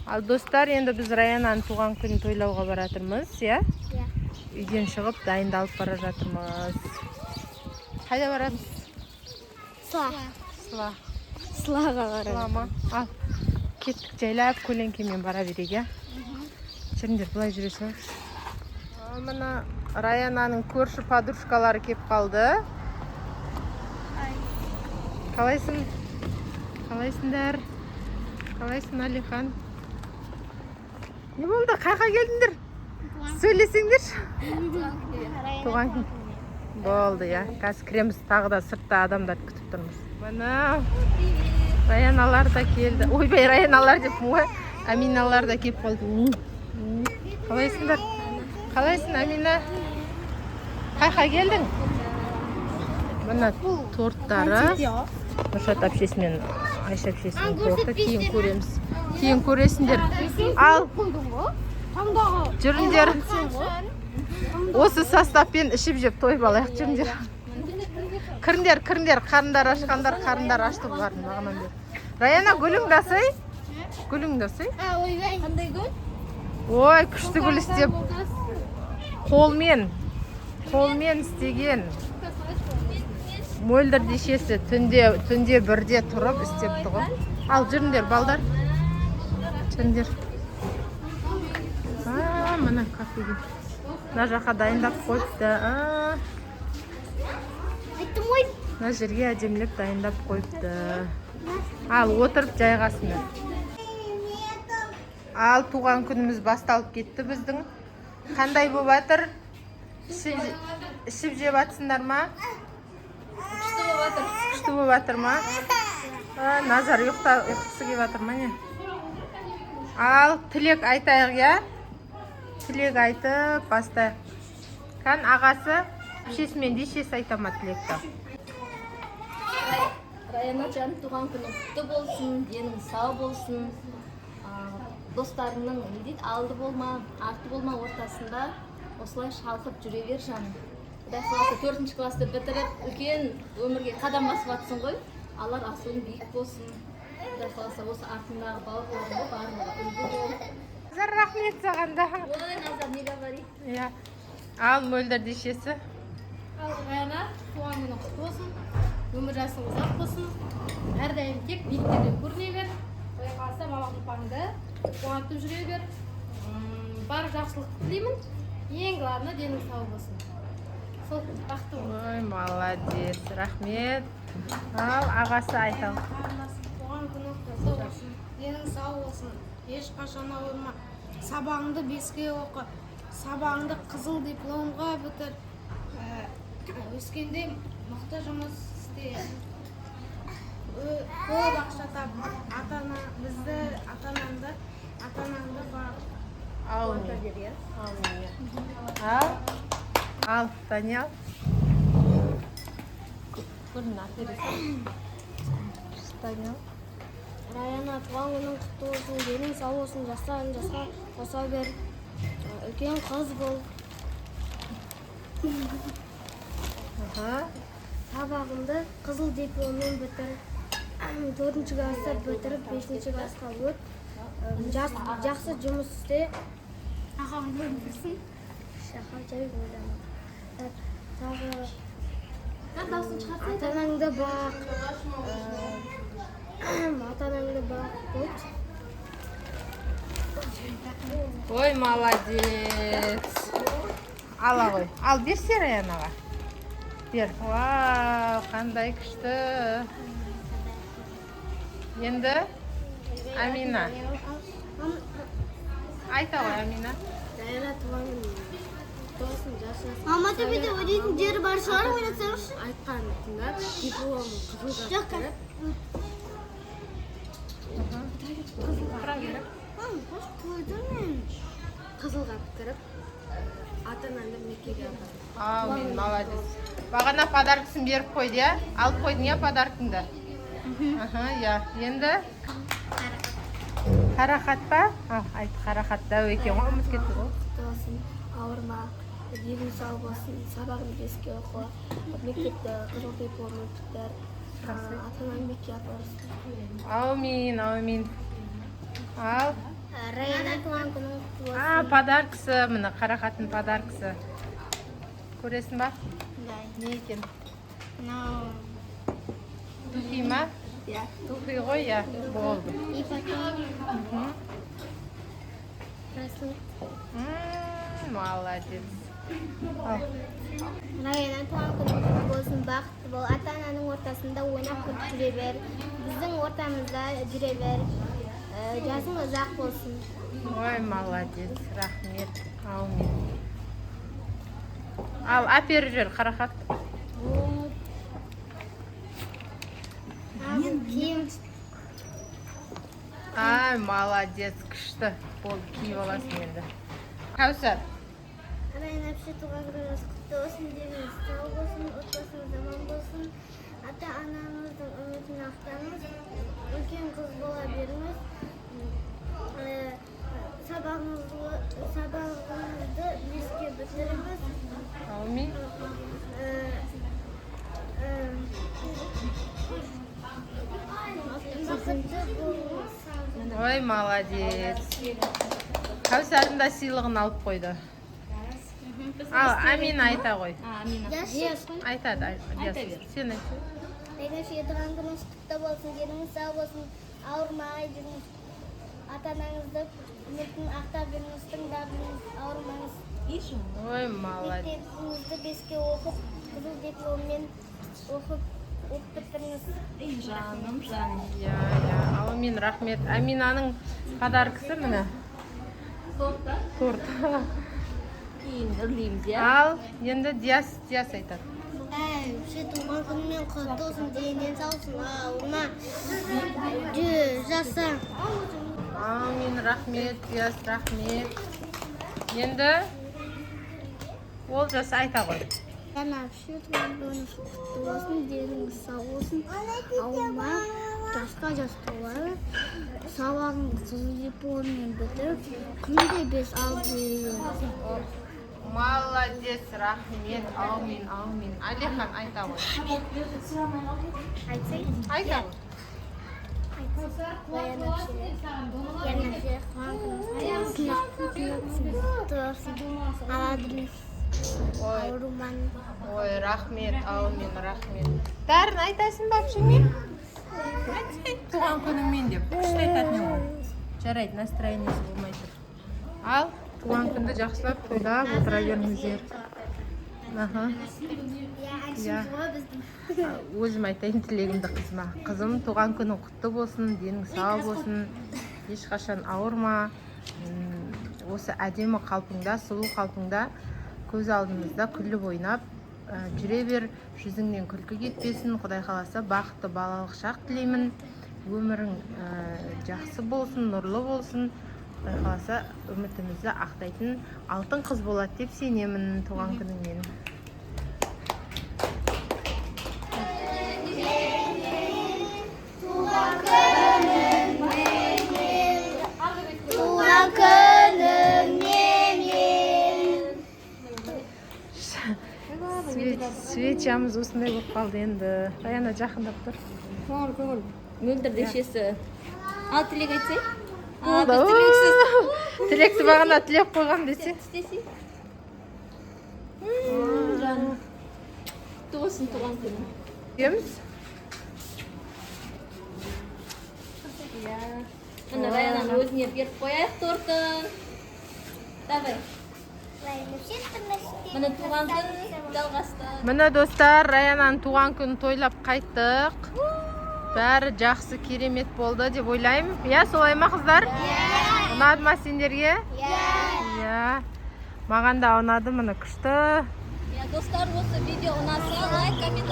Ал достар, енді біз Раянаның туған күнін тойлауға баратырмыз, я? Үйден шығып, дайындалып бара жатырмыз. Қайда барамыз? Сылаға барамыз. Сылама. Ал, кеттік жайлап, көлеңкемен бара берейік, я? Жүріңдер, бұлай жүресің. Мына Раянаның көрші подружкалары кеп қалды. Қалайсың? Қалайсыңдар? Қалайсың, Алихан? Не болды? Қайқа келдіңдер? Сөйлесеңдер. Туған күн. Болды, я. Қазір кіреміз, тағы да сыртта адамдар күтіп тұрмыз. Мына Раяналар да келді. Ойбай, Раяналар деп ғой. Аминалар да кеп қалды. Қалайсыңдар? Қалайсың, Амина? Қайқа келдің? Мына торттары. Нұршат әпшесімен Айша әпшесінің торты. Кейін көреміз. Кейін көресіңдер. Ал, жүріңдер. Осы составпен ішіп жеп тойып алайық, жүріңдер. Кіріңдер, кіріңдер. Қарындар ашқандар, қарындар ашты бұлардың мағынан бер. Раяна, гүлің дасый? Гүлің дасый? Қандай гүл? Ой, күшті гүл істеп. Қолмен істеген. Мөлдір дешесі түнде бірде тұрып істеп тұғып. Ал, жүріңдер, балдар. Жүріңдер. Мына кафеге. Мына жаққа дайындап қойыпты. Мына жерге әдемілеп дайындап қойыпты. Ал, отырып жайғасыңдар. Ал, туған күніміз басталып кетті біздің. Қандай болып жатыр? Ішіп жеп атсыңдар ма? Күшті болып жатыр ма? Назар ұйқысы келіп жатыр ма не? Ал, тілек айтайық, я? Тілек айтып бастайық. Қан ағасы шешімен дешесі айтама тілекті. Раяна жан, туған күні құтты болсын, денің сау болсын. Достарының алды болма, арты болма ортасында осылай шалқып жүре бер жаным. Құдай қаласа 4-ші класты бітіріп, үлкен өмірге қадам басып жатсың ғой. Алар асуың биік болсын. Құдай қаласа осы артындағы бауырларыңды барлығы үлгі бол. Назар, рахмет сағанда. Ой, Назар, не говори? Ал, мөлдір дешесі. Ал, Раяна, туған күні құтты болсын. Өмір жасың ұзақ болсын. Әрдайым тек биіктерден көріне бер. Құдай қаласа мама-папаңды қуантып жүре бер. Бар жақсылық тілеймін. Ең главное, денің сау болсын. Сол бақытты бол. Ой, молодец, рахмет. Ал, ағасы айтал. Туған күні құтты болсын. Денің сау болсын. Ешқашан ауырма. Сабағыңды 5-ке оқы. Сабағыңды қызыл дипломға бітір. Өскенде мықты жұмыс істе. Көп ақша тап. Бізді ата-анаңды бар. Ал, Даниял. Көрін апересің. Даниял. Раяна, туған күнің құтты болсын, денің сау болсын, жастарын жасқа қоса бер. Үлкен қыз бол. Сабағыңды қызыл дипломмен бітір. 4-ші класты бітіріп, 5-ші класқа өт. Жақсы жұмыс істе. Ағаң бөлінсін. Шақа жай ойлама. Тағы Даусын шығарсың. ата-анаңды бақ. Ата-анаңды бақ. Ой, молодец. Ала ғой. Ал, берсе Раянаға. Бер. Вау, қандай күшті. Енді Амина. Айта ғой, Амина. Раяна, туған күнің болсын, жасасын. Мама төбеде ойнайтын жері бар шығар, ойнатсаңызшы. Айтқанын тыңдап, дипломын қызылға бітіріп. Қойдым мен. Қызылға бітіріп, ата-анаңды меккеге апар. Амин, молодец. Бағана подаркасын беріп қойды, я? Алып қойдың, я, подаркыңды? Я. Енді? Қарақат па? Айт, қарақат дәу екен ғой, ұмыт кетті ғой. Құтты болсын, ауырма, денің сау болсын, сабағын 5-ке оқы, мектепті қызыл дипломмен бітір, ата-анаң меккеге апарсын. Аумин, аумин. Ал, Раяна туған күнің құтты болсын. Подаркасы, міне қарақаттың подаркасы. Көресің ба? Не екен? Мынау Тухи ма? Иә. Тухи ғой, иә, болды. ипотека. Браслет. Молодец. Ал. Раяна туған күнің құтты болсын, бақытты бол. Ата-ананың ортасында ойнап күліп жүре бер. Біздің ортамызда жүре бер. Жасың ұзақ болсын. Ой, молодец, рахмет. Аумин. Ал, әперіп жүр, қарақат. Киім. Ай, молодец, күшті. Болды, киіп аласың енді. Кәусар. Раяна әпше туған күніңіз құтты болсын, деніңіз сау болсын, отбасыңыз аман болсын. Ата-анаңыздың үмітін ақтаңыз, үлкен қыз бола беріңіз. Сабағыңызды беске бітіріңіз. Аумин. Бақытты болыңыз. Ой, молодец. Кәусардың да сыйлығын алып қойды. Ал, Амин айта ғой. Амина. Айтады, Айта бер. Сен айт. Райнашы туған күніңіз құтты болсын, деніңіз сау болсын, ауырмай жүріңіз. Ата-анаңызды үмітін ақтап жүріңіз, тыңдап ауырмаңыз. Ой, молодец. Мектебіңізді беске оқып, қызыл дипломмен оқып бітіріңіз. Жаным, жаным. Я, Аумин, рахмет. Аминаның подаркасы міне. Торт. Кейін үрлейміз, иә? Ал, енді Диас айтады. Әпше туған күнмен құтты болсын, денен саусың, ауырма. Жаса. Аумин, рахмет, Диас, рахмет. Енді Олжас айта ғой. Әпше туған күніңіз құтты болсын, деніңіз сау болсын, ауырма. Жасқа толады. Сабағыңды қызыл дипломмен бітіріп, күнде 5-6 беріңіз. Молодец, рахмет, аумин. Алихан айта ғой. Айтсайын? Айта ғой. Раяна әпше туған күніңіз аладыңыз. Ауырмаңыз. Ой, рахмет, аумин, рахмет. Дәрін айтасың ба әпшеме? Туған күніңмен деп. Күшті айтатын ғой. Жарайды, настроениесі болмай тұр. Ал, туған күнді жақсылап тойлап отыра беріңіздер. Өзім айтайын тілегімді қызыма. Қызым, туған күнің құтты болсын, денің сау болсын, ешқашан ауырма. Осы әдемі қалпыңда, сұлу қалпыңда, көз алдымызда күліп ойнап жүре бер. Жүзіңнен күлкі кетпесін. Құдай қаласа бақытты балалық шақ тілеймін. Өмірің жақсы болсын, нұрлы болсын. Құдай қаласа үмітімізді ақтайтын алтын қыз болады деп сенемін туған күніңмен. Туған күнің менен. Свечамыз осындай болып қалды енді. Раяна жақындап тұр. Көңіл. Мөлдір дешесі. Ал тілек айтсай? Болды. Тілекті бағана тілек қойған десе. Істесей? Жаным. Құтты болсын туған күні. Еміз? Иә. Міне Раянаның өзіне беріп қояйық тортын. Давай. Міне туған күн жалғасты. Міне достар, Раянаның туған күнін тойлап қайттық. Бәрі жақсы, керемет болды деп ойлаймын. Иә, солай ма қыздар? Ұнады ма сендерге? Иә. Маған да ұнады, міне күшті. Достар, осы видео ұнаса лайк, коммент